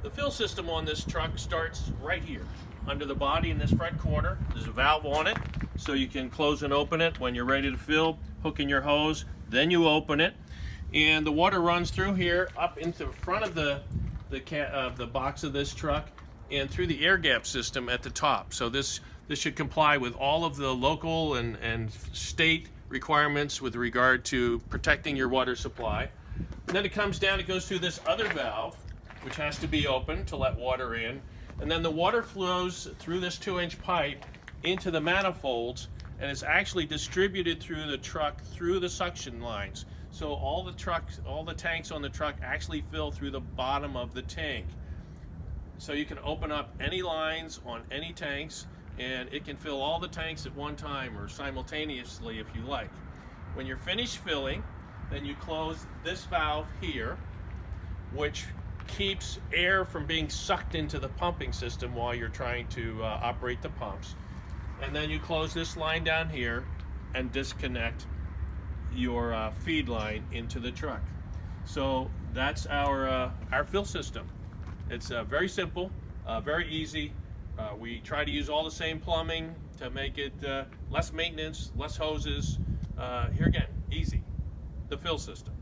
The fill system on this truck starts right here under the body in this front corner. There's a valve on it so you can close and open it when you're ready to fill, hook in your hose, then you open it, and the water runs through here up into the front of the box of this truck and through the air gap system at the top. So this should comply with all of the local and state requirements with regard to protecting your water supply. And then it comes down, it goes through this other valve, which has to be open to let water in. And then the water flows through this 2-inch pipe into the manifolds, and it's actually distributed through the truck through the suction lines. So all the tanks on the truck actually fill through the bottom of the tank. So you can open up any lines on any tanks, and it can fill all the tanks at one time or simultaneously if you like. When you're finished filling, then you close this valve here, which keeps air from being sucked into the pumping system while you're trying to operate the pumps. And then you close this line down here and disconnect your feed line into the truck. So that's our fill system. It's very simple, very easy. We try to use all the same plumbing to make it less maintenance, less hoses. Here again, easy. The fill system.